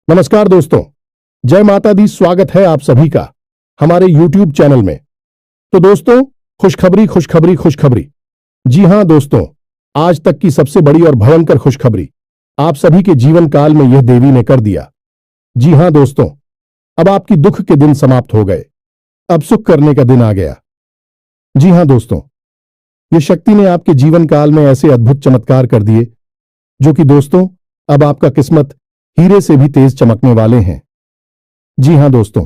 नमस्कार दोस्तों, जय माता दी। स्वागत है आप सभी का हमारे YouTube चैनल में। तो दोस्तों, खुशखबरी खुशखबरी खुशखबरी। जी हां दोस्तों, आज तक की सबसे बड़ी और भयंकर खुशखबरी आप सभी के जीवन काल में यह देवी ने कर दिया। जी हां दोस्तों, अब आपकी दुख के दिन समाप्त हो गए, अब सुख करने का दिन आ गया। जी हां दोस्तों, यह शक्ति ने आपके जीवन काल में ऐसे अद्भुत चमत्कार कर दिए जो कि दोस्तों अब आपका किस्मत हीरे से भी तेज चमकने वाले हैं। जी हां दोस्तों,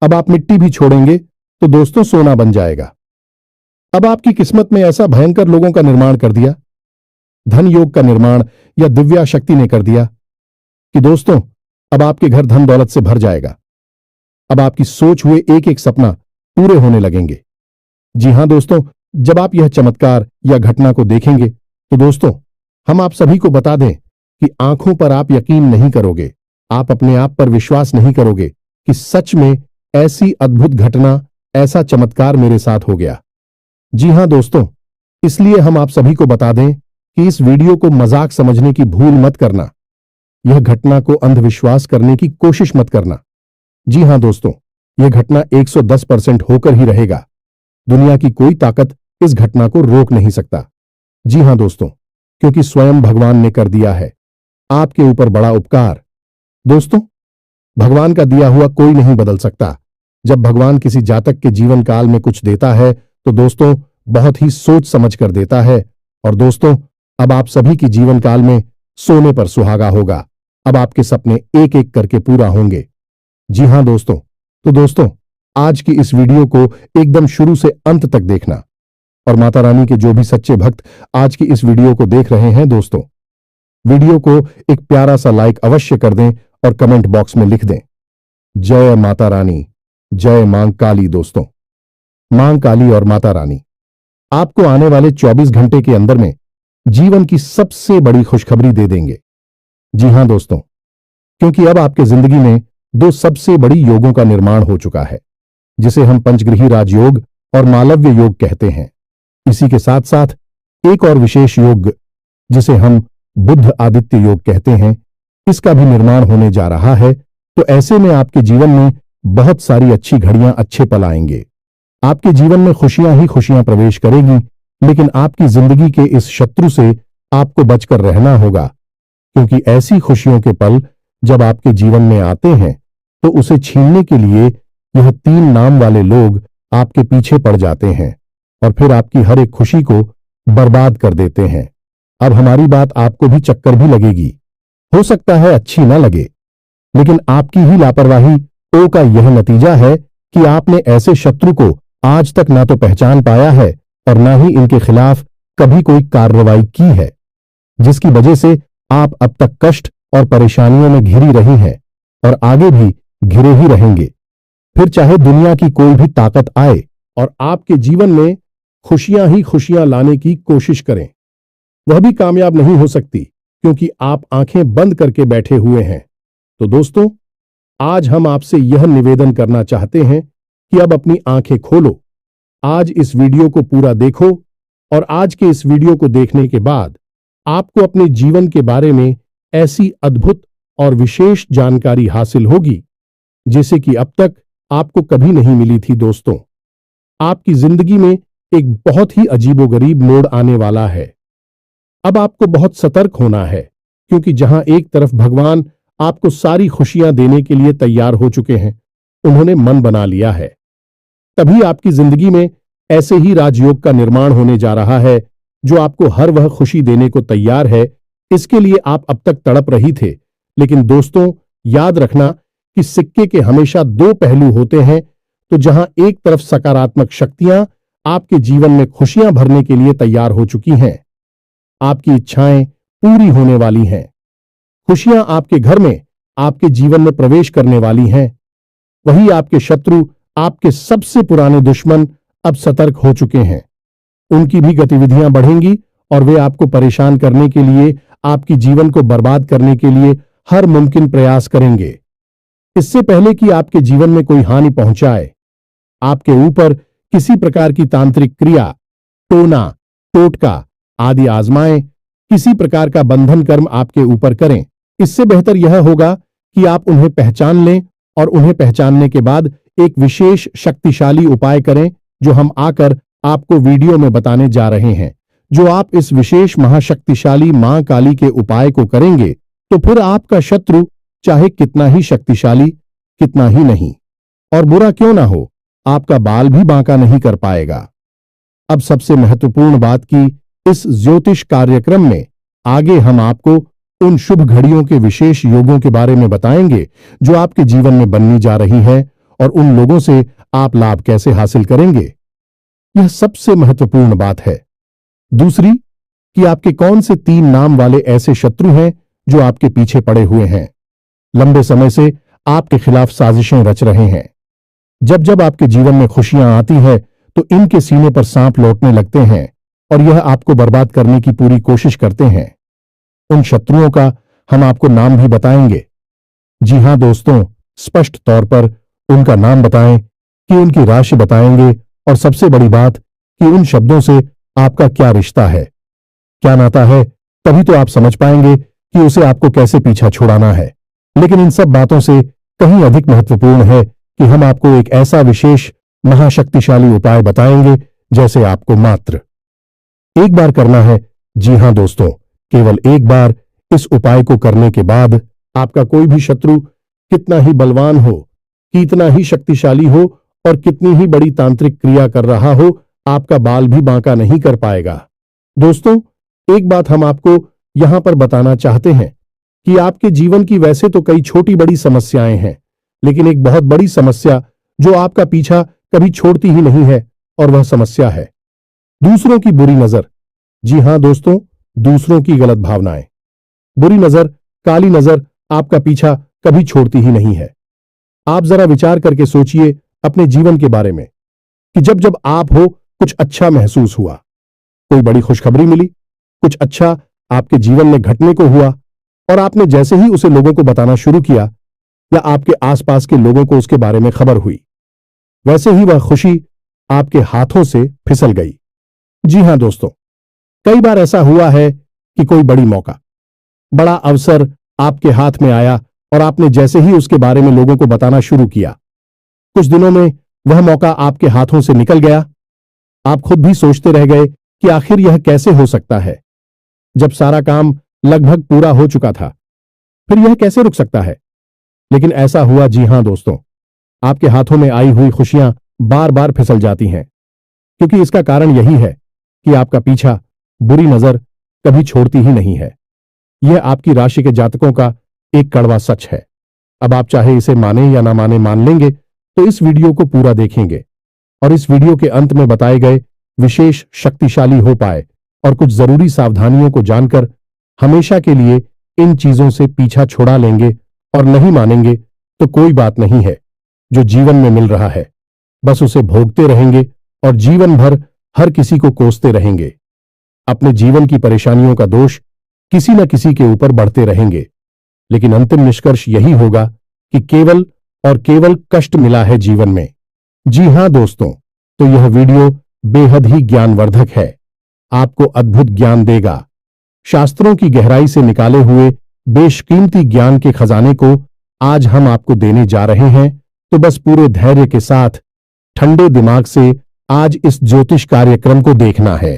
अब आप मिट्टी भी छोड़ेंगे तो दोस्तों सोना बन जाएगा। अब आपकी किस्मत में ऐसा भयंकर लोगों का निर्माण कर दिया, धन योग का निर्माण या दिव्या शक्ति ने कर दिया कि दोस्तों अब आपके घर धन दौलत से भर जाएगा। अब आपकी सोच हुए एक एक सपना पूरे होने लगेंगे। जी हां दोस्तों, जब आप यह चमत्कार या घटना को देखेंगे तो दोस्तों हम आप सभी को बता दें कि आंखों पर आप यकीन नहीं करोगे, आप अपने आप पर विश्वास नहीं करोगे कि सच में ऐसी अद्भुत घटना, ऐसा चमत्कार मेरे साथ हो गया। जी हां दोस्तों, इसलिए हम आप सभी को बता दें कि इस वीडियो को मजाक समझने की भूल मत करना, यह घटना को अंधविश्वास करने की कोशिश मत करना। जी हां दोस्तों, यह घटना 110% होकर ही रहेगा। दुनिया की कोई ताकत इस घटना को रोक नहीं सकता। जी हां दोस्तों, क्योंकि स्वयं भगवान ने कर दिया है आपके ऊपर बड़ा उपकार। दोस्तों, भगवान का दिया हुआ कोई नहीं बदल सकता। जब भगवान किसी जातक के जीवन काल में कुछ देता है तो दोस्तों बहुत ही सोच समझ कर देता है। और दोस्तों अब आप सभी की जीवन काल में सोने पर सुहागा होगा। अब आपके सपने एक एक करके पूरा होंगे। जी हां दोस्तों, तो दोस्तों आज की इस वीडियो को एकदम शुरू से अंत तक देखना। और माता रानी के जो भी सच्चे भक्त आज की इस वीडियो को देख रहे हैं दोस्तों, वीडियो को एक प्यारा सा लाइक अवश्य कर दें और कमेंट बॉक्स में लिख दें, जय माता रानी, जय मां काली। दोस्तों, मां काली और माता रानी आपको आने वाले 24 घंटे के अंदर में जीवन की सबसे बड़ी खुशखबरी दे देंगे। जी हां दोस्तों, क्योंकि अब आपके जिंदगी में दो सबसे बड़ी योगों का निर्माण हो चुका है, जिसे हम पंचग्रही राजयोग और मालव्य योग कहते हैं। इसी के साथ साथ एक और विशेष योग जिसे हम बुध आदित्य योग कहते हैं, इसका भी निर्माण होने जा रहा है। तो ऐसे में आपके जीवन में बहुत सारी अच्छी घड़ियां, अच्छे पल आएंगे। आपके जीवन में खुशियां ही खुशियां प्रवेश करेगी, लेकिन आपकी जिंदगी के इस शत्रु से आपको बचकर रहना होगा, क्योंकि ऐसी खुशियों के पल जब आपके जीवन में आते हैं तो उसे छीनने के लिए यह 3 नाम वाले लोग आपके पीछे पड़ जाते हैं और फिर आपकी हर एक खुशी को बर्बाद कर देते हैं। अब हमारी बात आपको भी चक्कर भी लगेगी, हो सकता है अच्छी ना लगे, लेकिन आपकी ही लापरवाही ओ का यह नतीजा है कि आपने ऐसे शत्रु को आज तक ना तो पहचान पाया है और ना ही इनके खिलाफ कभी कोई कार्रवाई की है, जिसकी वजह से आप अब तक कष्ट और परेशानियों में घिरी रही हैं और आगे भी घिरे ही रहेंगे। फिर चाहे दुनिया की कोई भी ताकत आए और आपके जीवन में खुशियां ही खुशियां लाने की कोशिश करें, वह भी कामयाब नहीं हो सकती, क्योंकि आप आंखें बंद करके बैठे हुए हैं। तो दोस्तों आज हम आपसे यह निवेदन करना चाहते हैं कि अब अपनी आंखें खोलो, आज इस वीडियो को पूरा देखो और आज के इस वीडियो को देखने के बाद आपको अपने जीवन के बारे में ऐसी अद्भुत और विशेष जानकारी हासिल होगी जैसे कि अब तक आपको कभी नहीं मिली थी। दोस्तों, आपकी जिंदगी में एक बहुत ही अजीबोगरीब मोड़ आने वाला है। अब आपको बहुत सतर्क होना है, क्योंकि जहां एक तरफ भगवान आपको सारी खुशियां देने के लिए तैयार हो चुके हैं, उन्होंने मन बना लिया है, तभी आपकी जिंदगी में ऐसे ही राजयोग का निर्माण होने जा रहा है जो आपको हर वह खुशी देने को तैयार है। इसके लिए आप अब तक तड़प रही थे, लेकिन दोस्तों याद रखना कि सिक्के के हमेशा 2 पहलू होते हैं। तो जहां एक तरफ सकारात्मक शक्तियां आपके जीवन में खुशियां भरने के लिए तैयार हो चुकी हैं, आपकी इच्छाएं पूरी होने वाली हैं, खुशियां आपके घर में, आपके जीवन में प्रवेश करने वाली हैं, वही आपके शत्रु, आपके सबसे पुराने दुश्मन अब सतर्क हो चुके हैं। उनकी भी गतिविधियां बढ़ेंगी और वे आपको परेशान करने के लिए, आपकी जीवन को बर्बाद करने के लिए हर मुमकिन प्रयास करेंगे। इससे पहले कि आपके जीवन में कोई हानि पहुंचाए, आपके ऊपर किसी प्रकार की तांत्रिक क्रिया, टोना, टोटका आदि आजमाएं, किसी प्रकार का बंधन कर्म आपके ऊपर करें, इससे बेहतर यह होगा कि आप उन्हें पहचान लें और उन्हें पहचानने के बाद एक विशेष शक्तिशाली उपाय करें जो हम आकर आपको वीडियो में बताने जा रहे हैं। जो आप इस विशेष महाशक्तिशाली मां काली के उपाय को करेंगे तो फिर आपका शत्रु चाहे कितना ही शक्तिशाली कितना ही नहीं और बुरा क्यों ना हो, आपका बाल भी बांका नहीं कर पाएगा। अब सबसे महत्वपूर्ण बात की इस ज्योतिष कार्यक्रम में आगे हम आपको उन शुभ घड़ियों के विशेष योगों के बारे में बताएंगे जो आपके जीवन में बननी जा रही है और उन लोगों से आप लाभ कैसे हासिल करेंगे, यह सबसे महत्वपूर्ण बात है। दूसरी कि आपके कौन से 3 नाम वाले ऐसे शत्रु हैं जो आपके पीछे पड़े हुए हैं, लंबे समय से आपके खिलाफ साजिशें रच रहे हैं। जब जब आपके जीवन में खुशियां आती है तो इनके सीने पर सांप लौटने लगते हैं और यह आपको बर्बाद करने की पूरी कोशिश करते हैं। उन शत्रुओं का हम आपको नाम भी बताएंगे। जी हां दोस्तों, स्पष्ट तौर पर उनका नाम बताएं कि उनकी राशि बताएंगे और सबसे बड़ी बात कि उन शब्दों से आपका क्या रिश्ता है, क्या नाता है, तभी तो आप समझ पाएंगे कि उसे आपको कैसे पीछा छुड़ाना है। लेकिन इन सब बातों से कहीं अधिक महत्वपूर्ण है कि हम आपको एक ऐसा विशेष महाशक्तिशाली उपाय बताएंगे जैसे आपको मात्र एक बार करना है। जी हां दोस्तों, केवल एक बार इस उपाय को करने के बाद आपका कोई भी शत्रु कितना ही बलवान हो, कितना ही शक्तिशाली हो और कितनी ही बड़ी तांत्रिक क्रिया कर रहा हो, आपका बाल भी बांका नहीं कर पाएगा। दोस्तों, एक बात हम आपको यहां पर बताना चाहते हैं कि आपके जीवन की वैसे तो कई छोटी बड़ी समस्याएं हैं, लेकिन एक बहुत बड़ी समस्या जो आपका पीछा कभी छोड़ती ही नहीं है और वह समस्या है दूसरों की बुरी नजर। जी हां दोस्तों, दूसरों की गलत भावनाएं, बुरी नजर, काली नजर आपका पीछा कभी छोड़ती ही नहीं है। आप जरा विचार करके सोचिए अपने जीवन के बारे में कि जब जब आप हो कुछ अच्छा महसूस हुआ, कोई बड़ी खुशखबरी मिली, कुछ अच्छा आपके जीवन में घटने को हुआ और आपने जैसे ही उसे लोगों को बताना शुरू किया या आपके आसपास के लोगों को उसके बारे में खबर हुई, वैसे ही वह खुशी आपके हाथों से फिसल गई। जी हां दोस्तों, कई बार ऐसा हुआ है कि कोई बड़ी मौका, बड़ा अवसर आपके हाथ में आया और आपने जैसे ही उसके बारे में लोगों को बताना शुरू किया, कुछ दिनों में वह मौका आपके हाथों से निकल गया। आप खुद भी सोचते रह गए कि आखिर यह कैसे हो सकता है, जब सारा काम लगभग पूरा हो चुका था, फिर यह कैसे रुक सकता है। लेकिन ऐसा हुआ। जी हां दोस्तों, आपके हाथों में आई हुई खुशियां बार बार फिसल जाती हैं, क्योंकि इसका कारण यही है कि आपका पीछा बुरी नजर कभी छोड़ती ही नहीं है। यह आपकी राशि के जातकों का एक कड़वा सच है। अब आप चाहे इसे माने या ना माने, मान लेंगे तो इस वीडियो को पूरा देखेंगे और इस वीडियो के अंत में बताए गए विशेष शक्तिशाली हो पाए और कुछ जरूरी सावधानियों को जानकर हमेशा के लिए इन चीजों से पीछा छुड़ा लेंगे और नहीं मानेंगे तो कोई बात नहीं है। जो जीवन में मिल रहा है बस उसे भोगते रहेंगे और जीवन भर हर किसी को कोसते रहेंगे। अपने जीवन की परेशानियों का दोष किसी न किसी के ऊपर बढ़ते रहेंगे, लेकिन अंतिम निष्कर्ष यही होगा कि केवल और केवल कष्ट मिला है जीवन में। जी हां दोस्तों, तो यह वीडियो बेहद ही ज्ञानवर्धक है, आपको अद्भुत ज्ञान देगा। शास्त्रों की गहराई से निकाले हुए बेशकीमती ज्ञान के खजाने को आज हम आपको देने जा रहे हैं। तो बस पूरे धैर्य के साथ ठंडे दिमाग से आज इस ज्योतिष कार्यक्रम को देखना है।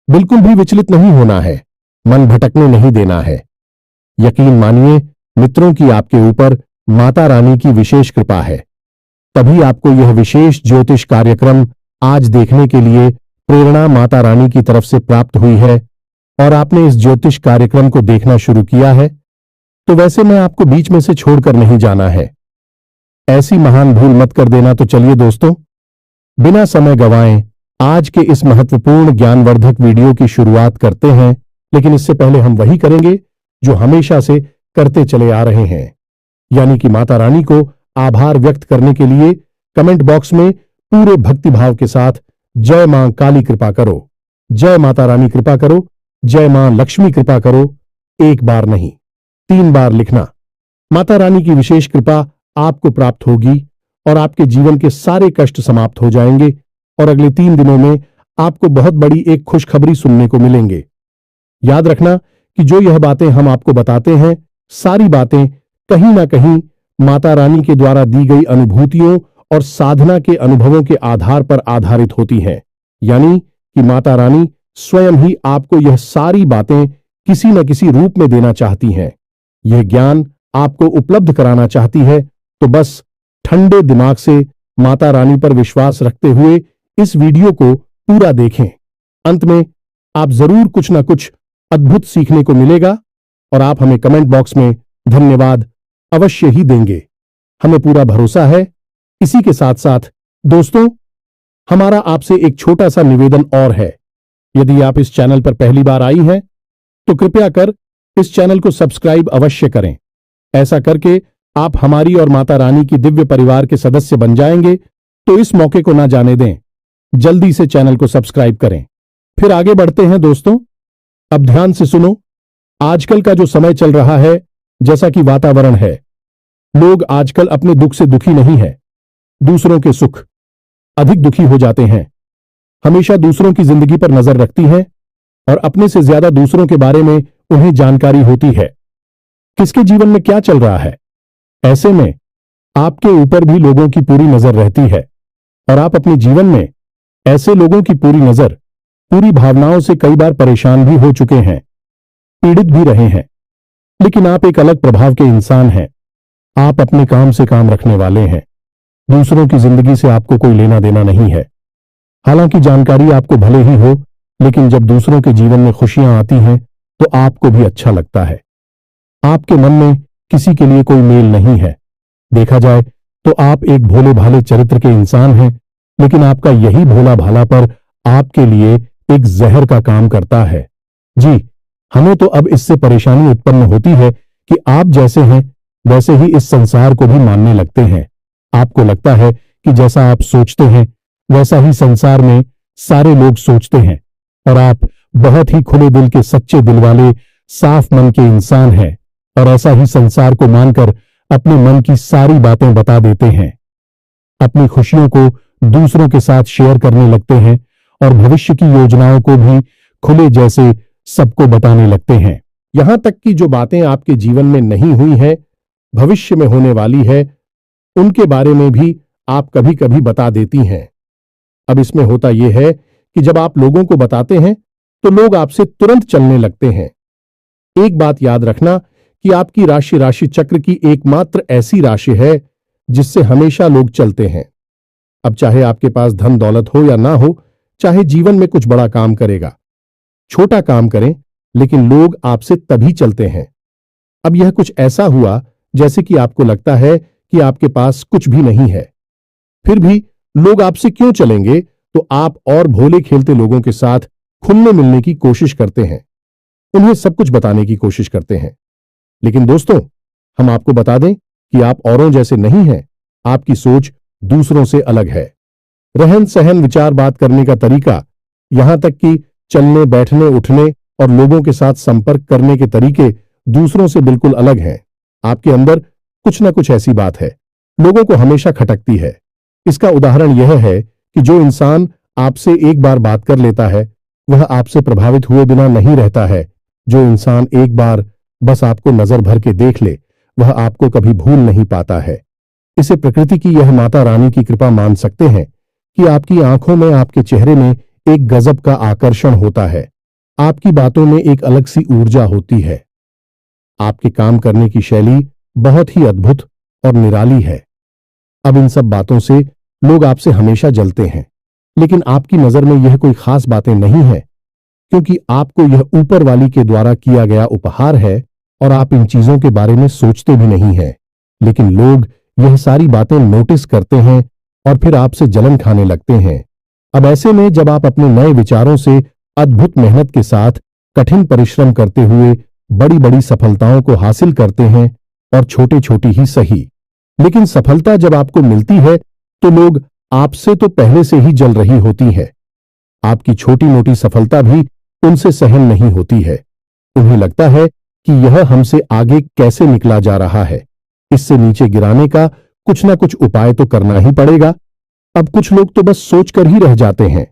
बिल्कुल भी विचलित नहीं होना है, मन भटकने नहीं देना है। यकीन मानिए मित्रों की आपके ऊपर माता रानी की विशेष कृपा है, तभी आपको यह विशेष ज्योतिष कार्यक्रम आज देखने के लिए प्रेरणा माता रानी की तरफ से प्राप्त हुई है और आपने इस ज्योतिष कार्यक्रम को देखना शुरू किया है। तो वैसे मैं आपको बीच में से छोड़कर नहीं जाना है, ऐसी महान भूल मत कर देना। तो चलिए दोस्तों, बिना समय गंवाए आज के इस महत्वपूर्ण ज्ञानवर्धक वीडियो की शुरुआत करते हैं। लेकिन इससे पहले हम वही करेंगे जो हमेशा से करते चले आ रहे हैं, यानी कि माता रानी को आभार व्यक्त करने के लिए कमेंट बॉक्स में पूरे भक्तिभाव के साथ जय मां काली कृपा करो, जय माता रानी कृपा करो, जय मां लक्ष्मी कृपा करो, एक बार नहीं 3 बार लिखना। माता रानी की विशेष कृपा आपको प्राप्त होगी और आपके जीवन के सारे कष्ट समाप्त हो जाएंगे और अगले 3 दिनों में आपको बहुत बड़ी एक खुशखबरी सुनने को मिलेंगे। याद रखना कि जो यह बातें हम आपको बताते हैं, सारी बातें कहीं ना कहीं माता रानी के द्वारा दी गई अनुभूतियों और साधना के अनुभवों के आधार पर आधारित होती हैं। यानी कि माता रानी स्वयं ही आपको यह सारी बातें किसी न किसी रूप में देना चाहती हैं। यह ज्ञान आपको उपलब्ध कराना चाहती है, तो बस ठंडे दिमाग से माता रानी पर विश्वास रखते हुए इस वीडियो को पूरा देखें। अंत में आप जरूर कुछ ना कुछ अद्भुत सीखने को मिलेगा और आप हमें कमेंट बॉक्स में धन्यवाद अवश्य ही देंगे। हमें पूरा भरोसा है। इसी के साथ साथ दोस्तों, हमारा आपसे एक छोटा सा निवेदन और है। यदि आप इस चैनल पर पहली बार आई हैं, तो कृपया कर इस चैनल को सब्सक्राइब अवश्य करें। ऐसा करके आप हमारी और माता रानी की दिव्य परिवार के सदस्य बन जाएंगे, तो इस मौके को ना जाने दें। जल्दी से चैनल को सब्सक्राइब करें। फिर आगे बढ़ते हैं दोस्तों। अब ध्यान से सुनो। आजकल का जो समय चल रहा है, जैसा कि वातावरण है, लोग आजकल अपने दुख से दुखी नहीं है, दूसरों के सुख अधिक दुखी हो जाते हैं। हमेशा दूसरों की जिंदगी पर नजर रखती हैं और अपने से ज्यादा दूसरों के बारे में उन्हें जानकारी होती है, किसके जीवन में क्या चल रहा है। ऐसे में आपके ऊपर भी लोगों की पूरी नजर रहती है और आप अपने जीवन में ऐसे लोगों की पूरी नजर, पूरी भावनाओं से कई बार परेशान भी हो चुके हैं, पीड़ित भी रहे हैं। लेकिन आप एक अलग प्रभाव के इंसान हैं। आप अपने काम से काम रखने वाले हैं। दूसरों की जिंदगी से आपको कोई लेना देना नहीं है। हालांकि जानकारी आपको भले ही हो, लेकिन जब दूसरों के जीवन में खुशियां आती हैं तो आपको भी अच्छा लगता है। आपके मन में किसी के लिए कोई मेल नहीं है। देखा जाए तो आप एक भोले भाले चरित्र के इंसान हैं, लेकिन आपका यही भोला भालापन आपके लिए एक जहर का काम करता है। जी, हमें तो अब इससे परेशानी उत्पन्न होती है कि आप जैसे हैं वैसे ही इस संसार को भी मानने लगते हैं। आपको लगता है कि जैसा आप सोचते हैं वैसा ही संसार में सारे लोग सोचते हैं और आप बहुत ही खुले दिल के, सच्चे दिल वाले, साफ मन के इंसान हैं और ऐसा ही संसार को मानकर अपने मन की सारी बातें बता देते हैं। अपनी खुशियों को दूसरों के साथ शेयर करने लगते हैं और भविष्य की योजनाओं को भी खुले जैसे सबको बताने लगते हैं। यहां तक कि जो बातें आपके जीवन में नहीं हुई हैं, भविष्य में होने वाली है, उनके बारे में भी आप कभी कभी बता देती हैं। अब इसमें होता यह है कि जब आप लोगों को बताते हैं तो लोग आपसे तुरंत चलने लगते हैं। एक बात याद रखना कि आपकी राशि राशि चक्र की एकमात्र ऐसी राशि है जिससे हमेशा लोग चलते हैं। अब चाहे आपके पास धन दौलत हो या ना हो, चाहे जीवन में कुछ बड़ा काम करेगा, छोटा काम करें, लेकिन लोग आपसे तभी चलते हैं। अब यह कुछ ऐसा हुआ जैसे कि आपको लगता है कि आपके पास कुछ भी नहीं है, फिर भी लोग आपसे क्यों चलेंगे, तो आप और भोले खेलते लोगों के साथ खुलने मिलने की कोशिश करते हैं, उन्हें सब कुछ बताने की कोशिश करते हैं। लेकिन दोस्तों, हम आपको बता दें कि आप औरों जैसे नहीं हैं। आपकी सोच दूसरों से अलग है। रहन सहन, विचार, बात करने का तरीका, यहां तक कि चलने, बैठने, उठने और लोगों के साथ संपर्क करने के तरीके दूसरों से बिल्कुल अलग हैं। आपके अंदर कुछ ना कुछ ऐसी बात है, लोगों को हमेशा खटकती है। इसका उदाहरण यह है कि जो इंसान आपसे एक बार बात कर लेता है, वह आपसे प्रभावित हुए बिना नहीं रहता है। जो इंसान एक बार बस आपको नजर भर के देख ले, वह आपको कभी भूल नहीं पाता है। इसे प्रकृति की यह माता रानी की कृपा मान सकते हैं कि आपकी आंखों में, आपके चेहरे में एक गजब का आकर्षण होता है। आपकी बातों में एक अलग सी ऊर्जा होती है। आपके काम करने की शैली बहुत ही अद्भुत और निराली है। अब इन सब बातों से लोग आपसे हमेशा जलते हैं, लेकिन आपकी नजर में यह कोई खास बातें नहीं है, क्योंकि आपको यह ऊपर वाली के द्वारा किया गया उपहार है और आप इन चीजों के बारे में सोचते भी नहीं हैं। लेकिन लोग यह सारी बातें नोटिस करते हैं और फिर आपसे जलन खाने लगते हैं। अब ऐसे में जब आप अपने नए विचारों से अद्भुत मेहनत के साथ कठिन परिश्रम करते हुए बड़ी बड़ी सफलताओं को हासिल करते हैं, और छोटी छोटी ही सही, लेकिन सफलता जब आपको मिलती है तो लोग आपसे तो पहले से ही जल रही होती है। आपकी छोटी मोटी सफलता भी उनसे सहन नहीं होती है। उन्हें लगता है कि यह हमसे आगे कैसे निकला जा रहा है, इससे नीचे गिराने का कुछ ना कुछ उपाय तो करना ही पड़ेगा। अब कुछ लोग तो बस सोचकर ही रह जाते हैं।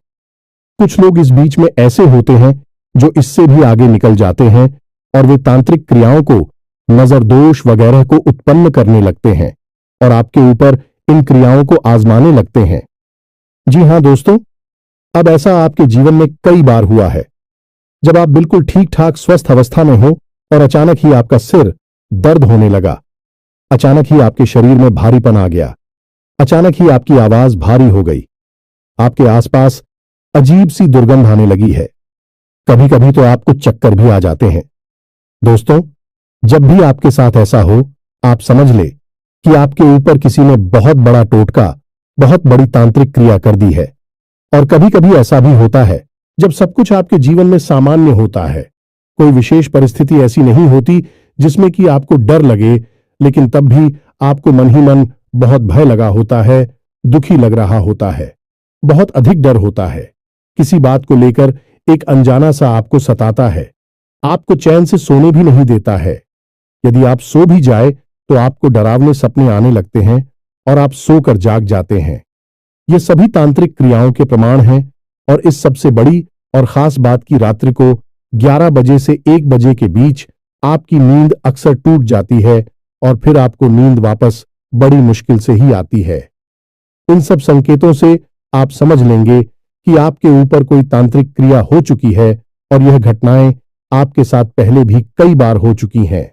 कुछ लोग इस बीच में ऐसे होते हैं जो इससे भी आगे निकल जाते हैं और वे तांत्रिक क्रियाओं को नजर दोष वगैरह को उत्पन्न करने लगते हैं और आपके ऊपर इन क्रियाओं को आजमाने लगते हैं। जी हां दोस्तों, अब ऐसा आपके जीवन में कई बार हुआ है, जब आप बिल्कुल ठीक ठाक स्वस्थ अवस्था में हो और अचानक ही आपका सिर दर्द होने लगा, अचानक ही आपके शरीर में भारीपन आ गया, अचानक ही आपकी आवाज भारी हो गई, आपके आसपास अजीब सी दुर्गंध आने लगी है, कभी कभी तो आपको चक्कर भी आ जाते हैं। दोस्तों, जब भी आपके साथ ऐसा हो, आप समझ ले कि आपके ऊपर किसी ने बहुत बड़ा टोटका, बहुत बड़ी तांत्रिक क्रिया कर दी है। और कभी कभी ऐसा भी होता है जब सब कुछ आपके जीवन में सामान्य होता है, कोई विशेष परिस्थिति ऐसी नहीं होती जिसमें कि आपको डर लगे, लेकिन तब भी आपको मन ही मन बहुत भय लगा होता है, दुखी लग रहा होता है, बहुत अधिक डर होता है, किसी बात को लेकर एक अनजाना सा आपको सताता है, आपको चैन से सोने भी नहीं देता है। यदि आप सो भी जाए तो आपको डरावने सपने आने लगते हैं और आप सोकर जाग जाते हैं। ये सभी तांत्रिक क्रियाओं के प्रमाण हैं और इस सबसे बड़ी और खास बात की रात्रि को 11 बजे से 1 बजे के बीच आपकी नींद अक्सर टूट जाती है और फिर आपको नींद वापस बड़ी मुश्किल से ही आती है। इन सब संकेतों से आप समझ लेंगे कि आपके ऊपर कोई तांत्रिक क्रिया हो चुकी है और यह घटनाएं आपके साथ पहले भी कई बार हो चुकी हैं।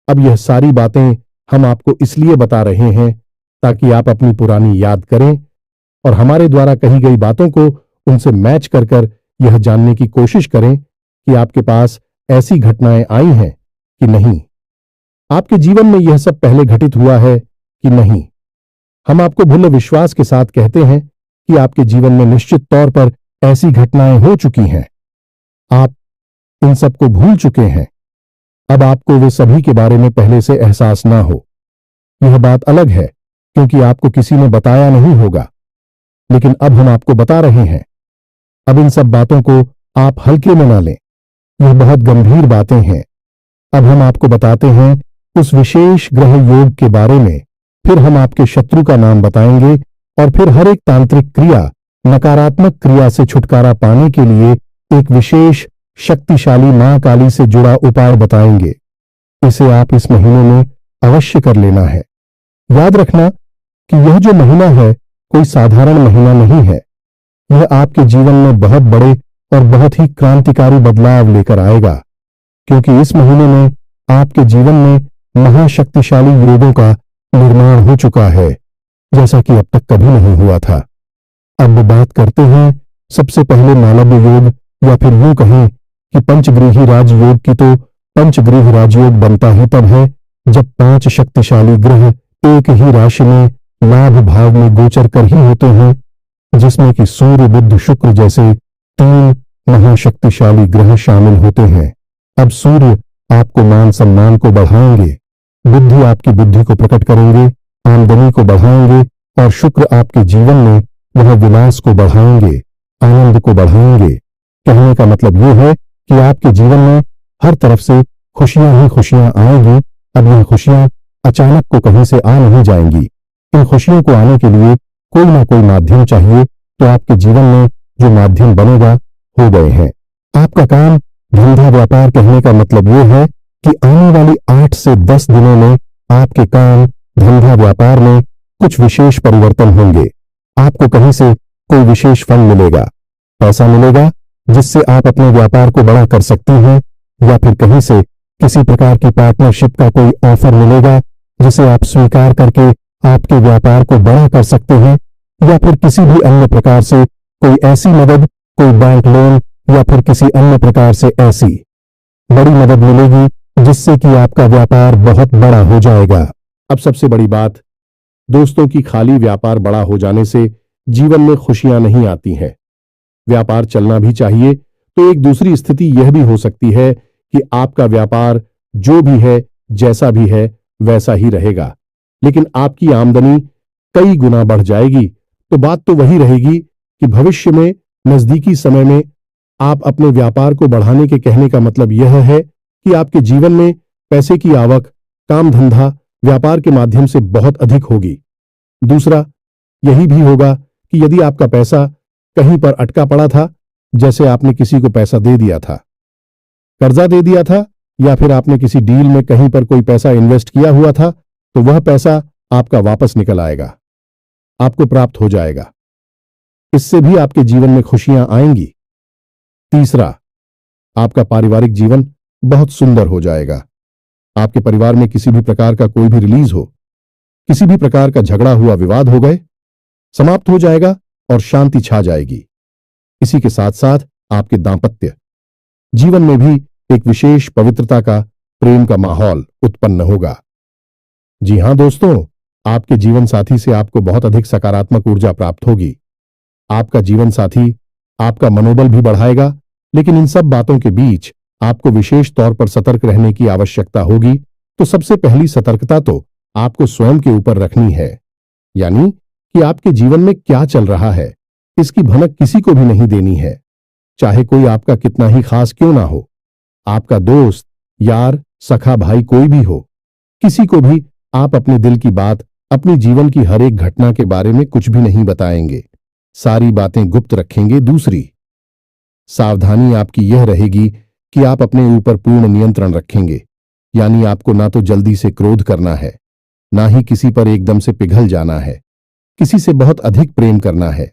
अब यह सारी बातें हम आपको इसलिए बता रहे हैं ताकि आप अपनी पुरानी याद करें और हमारे द्वारा कही गई बातों को उनसे मैच कर कर यह जानने की कोशिश करें कि आपके पास ऐसी घटनाएं आई हैं कि नहीं, आपके जीवन में यह सब पहले घटित हुआ है कि नहीं। हम आपको भूले विश्वास के साथ कहते हैं कि आपके जीवन में निश्चित तौर पर ऐसी घटनाएं हो चुकी हैं, आप इन सबको भूल चुके हैं। अब आपको वे सभी के बारे में पहले से एहसास ना हो, यह बात अलग है क्योंकि आपको किसी ने बताया नहीं होगा, लेकिन अब हम आपको बता रहे हैं। अब इन सब बातों को आप हल्के में ना लें, यह बहुत गंभीर बातें हैं। अब हम आपको बताते हैं उस विशेष ग्रह योग के बारे में, फिर हम आपके शत्रु का नाम बताएंगे और फिर हर एक तांत्रिक क्रिया, नकारात्मक क्रिया से छुटकारा पाने के लिए एक विशेष शक्तिशाली मां काली से जुड़ा उपाय बताएंगे। इसे आप इस महीने में अवश्य कर लेना है। याद रखना कि यह जो महीना है कोई साधारण महीना नहीं है, यह आपके जीवन में बहुत बड़े और बहुत ही क्रांतिकारी बदलाव लेकर आएगा, क्योंकि इस महीने में आपके जीवन में महाशक्तिशाली योगों का निर्माण हो चुका है, जैसा कि अब तक कभी नहीं हुआ था। अब बात करते हैं सबसे पहले मालव्य योग, या फिर यूं कहें कि पंचग्रीही राजयोग की। तो पंचग्रीह राजयोग बनता ही तब है जब 5 शक्तिशाली ग्रह एक ही राशि में लाभ भाव में गोचर कर ही होते हैं, जिसमें कि सूर्य, बुध, शुक्र जैसे 3 महाशक्तिशाली ग्रह शामिल होते हैं। अब सूर्य आपको मान सम्मान को बढ़ाएंगे, बुद्धि आपकी बुद्धि को प्रकट करेंगे, आमदनी को बढ़ाएंगे, और शुक्र आपके जीवन में वह विलास को बढ़ाएंगे, आनंद को बढ़ाएंगे। कहने का मतलब यह है कि आपके जीवन में हर तरफ से खुशियां ही खुशियां आएंगी। अब यह खुशियां अचानक को कहीं से आ नहीं जाएंगी। इन खुशियों को आने के लिए कोई ना कोई माध्यम चाहिए, तो आपके जीवन में जो माध्यम बनेगा हो गए हैं। आपका काम, धंधा, व्यापार, कहने का मतलब यह है कि आने वाली 8 से 10 दिनों में आपके काम, धंधा, व्यापार में कुछ विशेष परिवर्तन होंगे। आपको कहीं से कोई विशेष फंड मिलेगा, पैसा मिलेगा, जिससे आप अपने व्यापार को बड़ा कर सकते हैं, या फिर कहीं से किसी प्रकार की पार्टनरशिप का कोई ऑफर मिलेगा जिसे आप स्वीकार करके आपके व्यापार को बड़ा कर सकते हैं, या फिर किसी भी अन्य प्रकार से कोई ऐसी मदद, कोई बैंक लोन या फिर किसी अन्य प्रकार से ऐसी बड़ी मदद मिलेगी जिससे कि आपका व्यापार बहुत बड़ा हो जाएगा। अब सबसे बड़ी बात दोस्तों की, खाली व्यापार बड़ा हो जाने से जीवन में खुशियां नहीं आती हैं। व्यापार चलना भी चाहिए, तो एक दूसरी स्थिति यह भी हो सकती है कि आपका व्यापार जो भी है, जैसा भी है, वैसा ही रहेगा, लेकिन आपकी आमदनी कई गुना बढ़ जाएगी। तो बात तो वही रहेगी कि भविष्य में, नजदीकी समय में आप अपने व्यापार को बढ़ाने के कहने का मतलब यह है कि आपके जीवन में पैसे की आवक, काम धंधा, व्यापार के माध्यम से बहुत अधिक होगी। दूसरा यही भी होगा कि यदि आपका पैसा कहीं पर अटका पड़ा था, जैसे आपने किसी को पैसा दे दिया था, कर्जा दे दिया था, या फिर आपने किसी डील में कहीं पर कोई पैसा इन्वेस्ट किया हुआ था तो वह पैसा आपका वापस निकल आएगा, आपको प्राप्त हो जाएगा। इससे भी आपके जीवन में खुशियां आएंगी। तीसरा, आपका पारिवारिक जीवन बहुत सुंदर हो जाएगा। आपके परिवार में किसी भी प्रकार का कोई भी रिलीज हो, किसी भी प्रकार का झगड़ा हुआ विवाद हो गए, समाप्त हो जाएगा और शांति छा जाएगी। इसी के साथ साथ आपके दांपत्य जीवन में भी एक विशेष पवित्रता का, प्रेम का माहौल उत्पन्न होगा। जी हां दोस्तों, आपके जीवन साथी से आपको बहुत अधिक सकारात्मक ऊर्जा प्राप्त होगी। आपका जीवन साथी आपका मनोबल भी बढ़ाएगा, लेकिन इन सब बातों के बीच आपको विशेष तौर पर सतर्क रहने की आवश्यकता होगी। तो सबसे पहली सतर्कता तो आपको स्वयं के ऊपर रखनी है, यानी कि आपके जीवन में क्या चल रहा है इसकी भनक किसी को भी नहीं देनी है, चाहे कोई आपका कितना ही खास क्यों ना हो। आपका दोस्त, यार, सखा, भाई कोई भी हो, किसी को भी आप अपने दिल की बात, अपनी जीवन की हर एक घटना के बारे में कुछ भी नहीं बताएंगे, सारी बातें गुप्त रखेंगे। दूसरी सावधानी आपकी यह रहेगी कि आप अपने ऊपर पूर्ण नियंत्रण रखेंगे, यानी आपको ना तो जल्दी से क्रोध करना है, ना ही किसी पर एकदम से पिघल जाना है, किसी से बहुत अधिक प्रेम करना है।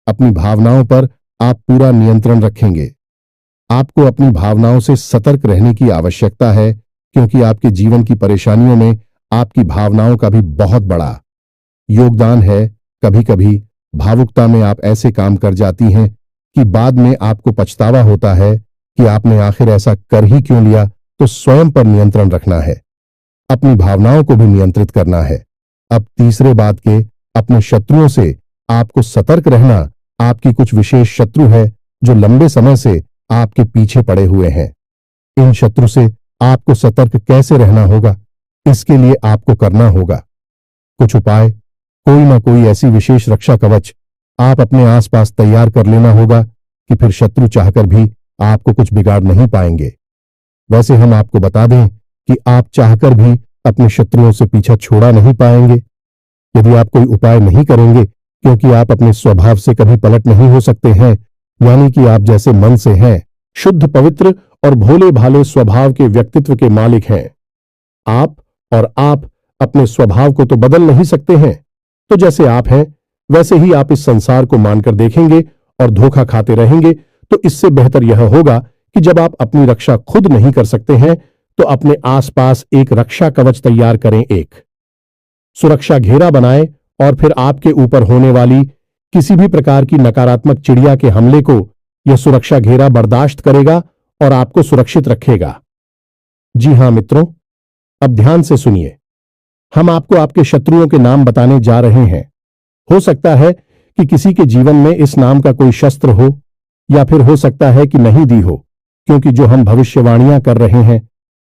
अपनी भावनाओं पर आप पूरा नियंत्रण रखेंगे। आपको अपनी भावनाओं से सतर्क रहने की आवश्यकता है, क्योंकि आपके जीवन की परेशानियों में आपकी भावनाओं का भी बहुत बड़ा योगदान है। कभी कभी भावुकता में आप ऐसे काम कर जाती हैं कि बाद में आपको पछतावा होता है कि आपने आखिर ऐसा कर ही क्यों लिया। तो स्वयं पर नियंत्रण रखना है, अपनी भावनाओं को भी नियंत्रित करना है। अब तीसरे बात के, अपने शत्रुओं से आपको सतर्क रहना। आपकी कुछ विशेष शत्रु है जो लंबे समय से आपके पीछे पड़े हुए हैं। इन शत्रु से आपको सतर्क कैसे रहना होगा, इसके लिए आपको करना होगा कुछ उपाय। कोई ना कोई ऐसी विशेष रक्षा कवच आप अपने आसपास तैयार कर लेना होगा कि फिर शत्रु चाहकर भी आपको कुछ बिगाड़ नहीं पाएंगे। वैसे हम आपको बता दें कि आप चाहकर भी अपने शत्रुओं से पीछा छोड़ा नहीं पाएंगे यदि आप कोई उपाय नहीं करेंगे, क्योंकि आप अपने स्वभाव से कभी पलट नहीं हो सकते हैं, यानी कि आप जैसे मन से हैं, शुद्ध, पवित्र और भोले भाले स्वभाव के व्यक्तित्व के मालिक हैं आप, और आप अपने स्वभाव को तो बदल नहीं सकते हैं। तो जैसे आप हैं वैसे ही आप इस संसार को मानकर देखेंगे और धोखा खाते रहेंगे। तो इससे बेहतर यह होगा कि जब आप अपनी रक्षा खुद नहीं कर सकते हैं तो अपने आसपास एक रक्षा कवच तैयार करें, एक सुरक्षा घेरा बनाएं, और फिर आपके ऊपर होने वाली किसी भी प्रकार की नकारात्मक चिड़िया के हमले को यह सुरक्षा घेरा बर्दाश्त करेगा और आपको सुरक्षित रखेगा। जी हां मित्रों, अब ध्यान से सुनिए। हम आपको आपके शत्रुओं के नाम बताने जा रहे हैं। हो सकता है कि किसी के जीवन में इस नाम का कोई शस्त्र हो, या फिर हो सकता है कि नहीं भी हो, क्योंकि जो हम भविष्यवाणियां कर रहे हैं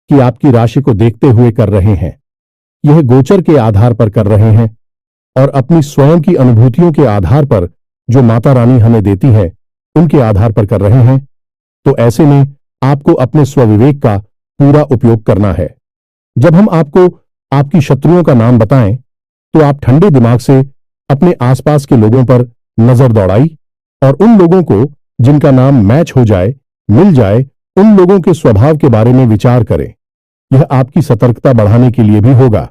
कि आपकी राशि को देखते हुए कर रहे हैं, यह गोचर के आधार पर कर रहे हैं और अपनी स्वयं की अनुभूतियों के आधार पर जो माता रानी हमें देती है उनके आधार पर कर रहे हैं। तो ऐसे में आपको अपने स्वविवेक का पूरा उपयोग करना है। जब हम आपको आपकी शत्रुओं का नाम बताएं तो आप ठंडे दिमाग से अपने आसपास के लोगों पर नजर दौड़ाई और उन लोगों को जिनका नाम मैच हो जाए, मिल जाए, उन लोगों के स्वभाव के बारे में विचार करें। यह आपकी सतर्कता बढ़ाने के लिए भी होगा।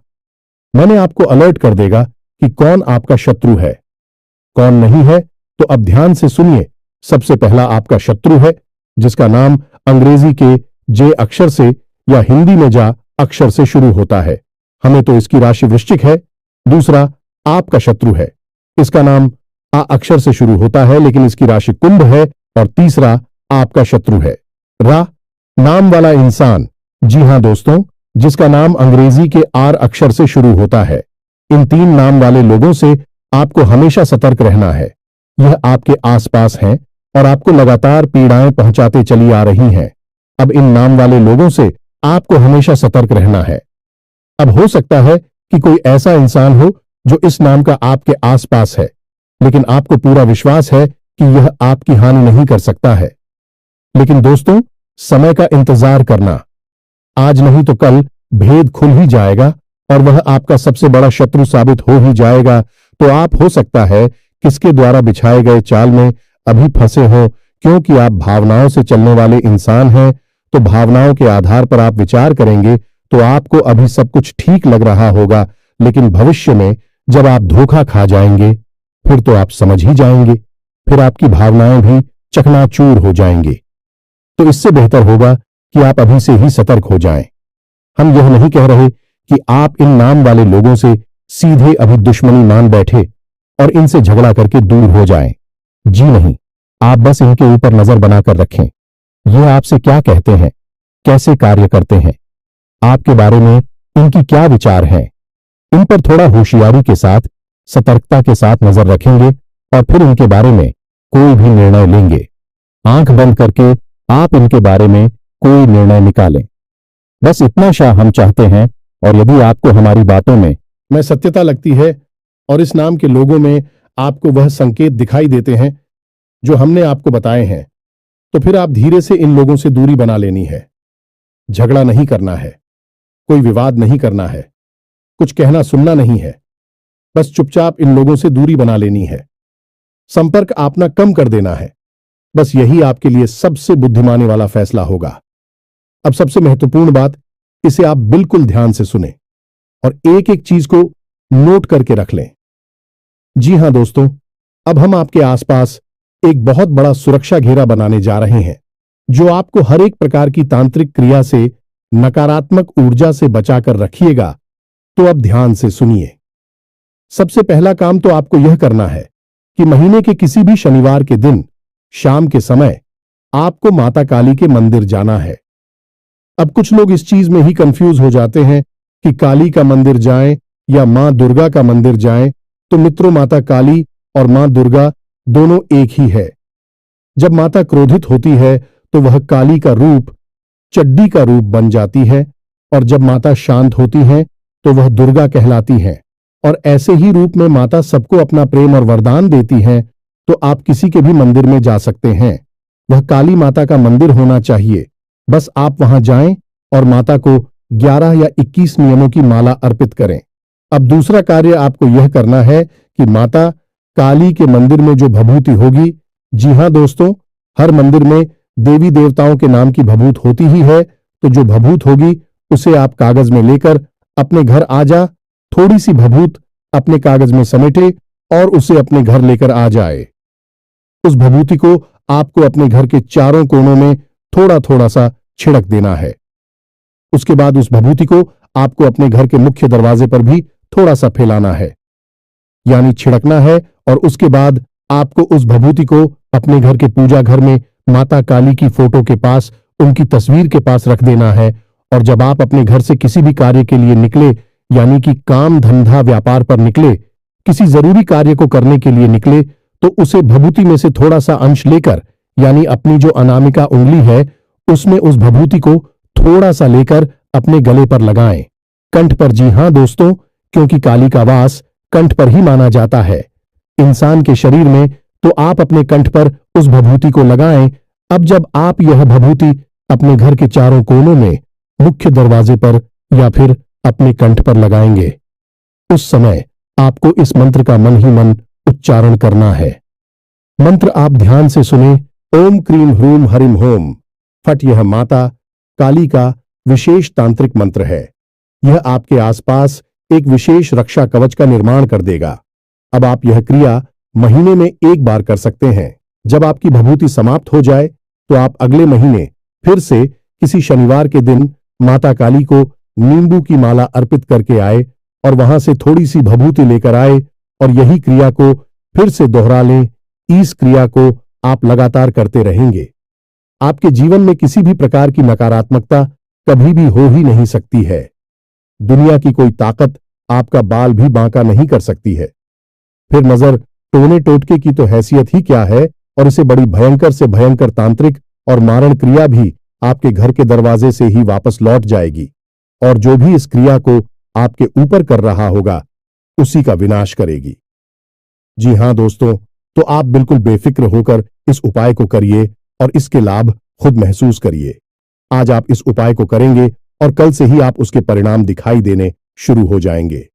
मैंने आपको अलर्ट कर देगा कि कौन आपका शत्रु है, कौन नहीं है। तो अब ध्यान से सुनिए। सबसे पहला आपका शत्रु है जिसका नाम अंग्रेजी के जे अक्षर से या हिंदी में जा अक्षर से शुरू होता है। हमें तो इसकी राशि वृश्चिक है। दूसरा आपका शत्रु है, इसका नाम आ अक्षर से शुरू होता है लेकिन इसकी राशि कुंभ है। और तीसरा आपका शत्रु है रा नाम वाला इंसान। जी हां दोस्तों, जिसका नाम अंग्रेजी के आर अक्षर से शुरू होता है। इन तीन नाम वाले लोगों से आपको हमेशा सतर्क रहना है। यह आपके आसपास हैं और आपको लगातार पीड़ाएं पहुंचाते चली आ रही हैं। अब इन नाम वाले लोगों से आपको हमेशा सतर्क रहना है। अब हो सकता है कि कोई ऐसा इंसान हो जो इस नाम का आपके आसपास है, लेकिन आपको पूरा विश्वास है कि यह आपकी हानि नहीं कर सकता है। लेकिन दोस्तों, समय का इंतजार करना, आज नहीं तो कल भेद खुल ही जाएगा और वह आपका सबसे बड़ा शत्रु साबित हो ही जाएगा। तो आप हो सकता है किसके द्वारा बिछाए गए चाल में अभी फंसे हो, क्योंकि आप भावनाओं से चलने वाले इंसान हैं तो भावनाओं के आधार पर आप विचार करेंगे तो आपको अभी सब कुछ ठीक लग रहा होगा, लेकिन भविष्य में जब आप धोखा खा जाएंगे फिर तो आप समझ ही जाएंगे, फिर आपकी भावनाएं भी चकनाचूर हो जाएंगे। तो इससे बेहतर होगा कि आप अभी से ही सतर्क हो जाएं। हम यह नहीं कह रहे कि आप इन नाम वाले लोगों से सीधे अभी दुश्मनी मान बैठे और इनसे झगड़ा करके दूर हो जाएं। जी नहीं, आप बस इनके ऊपर नजर बनाकर रखें। ये आपसे क्या कहते हैं, कैसे कार्य करते हैं, आपके बारे में इनकी क्या विचार हैं, इन पर थोड़ा होशियारी के साथ, सतर्कता के साथ नजर रखेंगे और फिर इनके बारे में कोई भी निर्णय लेंगे। आंख बंद करके आप इनके बारे में कोई निर्णय निकालें। बस इतना सा हम चाहते हैं, और यदि आपको हमारी बातों में सत्यता लगती है और इस नाम के लोगों में आपको वह संकेत दिखाई देते हैं जो हमने आपको बताए हैं, तो फिर आप धीरे से इन लोगों से दूरी बना लेनी है। झगड़ा नहीं करना है, कोई विवाद नहीं करना है, कुछ कहना सुनना नहीं है, बस चुपचाप इन लोगों से दूरी बना लेनी है। संपर्क अपना कम कर देना है। बस यही आपके लिए सबसे बुद्धिमानी वाला फैसला होगा। अब सबसे महत्वपूर्ण बात, इसे आप बिल्कुल ध्यान से सुने और एक एक चीज को नोट करके रख लें। जी हां दोस्तों, अब हम आपके आसपास एक बहुत बड़ा सुरक्षा घेरा बनाने जा रहे हैं, जो आपको हर एक प्रकार की तांत्रिक क्रिया से, नकारात्मक ऊर्जा से बचाकर रखिएगा। तो अब ध्यान से सुनिए। सबसे पहला काम तो आपको यह करना है कि महीने के किसी भी शनिवार के दिन शाम के समय आपको माता काली के मंदिर जाना है। अब कुछ लोग इस चीज में ही कंफ्यूज हो जाते हैं कि काली का मंदिर जाएं या मां दुर्गा का मंदिर जाएं। तो मित्रों, माता काली और मां दुर्गा दोनों एक ही है। जब माता क्रोधित होती है तो वह काली का रूप, चड्डी का रूप बन जाती है, और जब माता शांत होती हैं तो वह दुर्गा कहलाती हैं। और ऐसे ही रूप में माता सबको अपना प्रेम और वरदान देती हैं। तो आप किसी के भी मंदिर में जा सकते हैं, वह काली माता का मंदिर होना चाहिए। बस आप वहां जाएं और माता को 11 या 21 नियमों की माला अर्पित करें। अब दूसरा कार्य आपको यह करना है कि माता काली के मंदिर में जो भभूति होगी, जी हां दोस्तों, हर मंदिर में देवी देवताओं के नाम की भभूत होती ही है, तो जो भभूत होगी उसे आप कागज में लेकर अपने घर आ जा, थोड़ी सी भभूत अपने कागज में समेटे और उसे अपने घर लेकर आ जाए। उस भभूति को आपको अपने घर के चारों कोनों में थोड़ा थोड़ा सा छिड़क देना है। उसके बाद उस भभूति को आपको अपने घर के मुख्य दरवाजे पर भी थोड़ा सा फैलाना है, यानी छिड़कना है। और उसके बाद आपको उस भभूति को अपने घर के पूजा घर में माता काली की फोटो के पास, उनकी तस्वीर के पास रख देना है। और जब आप अपने घर से किसी भी कार्य के लिए निकले, यानी कि काम धंधा व्यापार पर निकले, किसी जरूरी कार्य को करने के लिए निकले, तो उसे भभूति में से थोड़ा सा अंश लेकर, यानी अपनी जो अनामिका उंगली है उसमें उस भभूति को थोड़ा सा लेकर अपने गले पर लगाएं, कंठ पर। जी हां दोस्तों, क्योंकि काली का वास कंठ पर ही माना जाता है इंसान के शरीर में, तो आप अपने कंठ पर उस भभूति को लगाएं। अब जब आप यह भभूति अपने घर के चारों कोनों में, मुख्य दरवाजे पर या फिर अपने कंठ पर लगाएंगे, उस समय आपको इस मंत्र का मन ही मन उच्चारण करना है। मंत्र आप ध्यान से सुने। ओम क्रीम ह्रूम हरिम होम फट। यह माता काली का विशेष तांत्रिक मंत्र है। यह आपके आसपास एक विशेष रक्षा कवच का निर्माण कर देगा। अब आप यह क्रिया महीने में एक बार कर सकते हैं। जब आपकी भभूति समाप्त हो जाए तो आप अगले महीने फिर से किसी शनिवार के दिन माता काली को नींबू की माला अर्पित करके आए और वहां से थोड़ी सी भभूति लेकर आए और यही क्रिया को फिर से दोहरा लें। इस क्रिया को आप लगातार करते रहेंगे। आपके जीवन में किसी भी प्रकार की नकारात्मकता कभी भी हो ही नहीं सकती है। दुनिया की कोई ताकत आपका बाल भी बांका नहीं कर सकती है। फिर नजर टोने टोटके की तो हैसियत ही क्या है, और इसे बड़ी भयंकर से भयंकर तांत्रिक और मारण क्रिया भी आपके घर के दरवाजे से ही वापस लौट जाएगी, और जो भी इस क्रिया को आपके ऊपर कर रहा होगा उसी का विनाश करेगी। जी हां दोस्तों, तो आप बिल्कुल बेफिक्र होकर इस उपाय को करिए और इसके लाभ खुद महसूस करिए। आज आप इस उपाय को करेंगे और कल से ही आप उसके परिणाम दिखाई देने शुरू हो जाएंगे।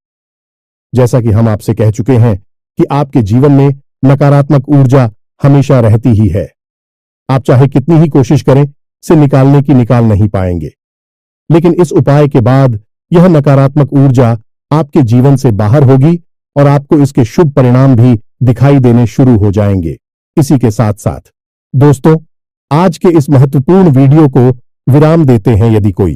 जैसा कि हम आपसे कह चुके हैं कि आपके जीवन में नकारात्मक ऊर्जा हमेशा रहती ही है। आप चाहे कितनी ही कोशिश करें, से निकालने की निकाल नहीं पाएंगे। लेकिन इस उपाय के बाद यह नकारात्मक ऊर्जा आपके जीवन से बाहर होगी और आपको इसके शुभ परिणाम भी दिखाई देने शुरू हो जाएंगे। इसी के साथ साथ दोस्तों, आज के इस महत्वपूर्ण वीडियो को विराम देते हैं। यदि कोई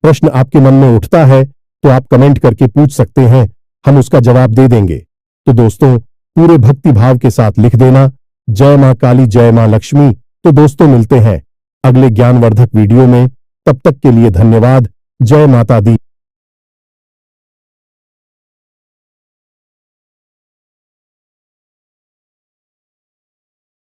प्रश्न आपके मन में उठता है तो आप कमेंट करके पूछ सकते हैं, हम उसका जवाब दे देंगे। तो दोस्तों, पूरे भक्ति भाव के साथ लिख देना, जय मां काली, जय मां लक्ष्मी। तो दोस्तों, मिलते हैं अगले ज्ञानवर्धक वीडियो में। तब तक के लिए धन्यवाद। जय माता दी।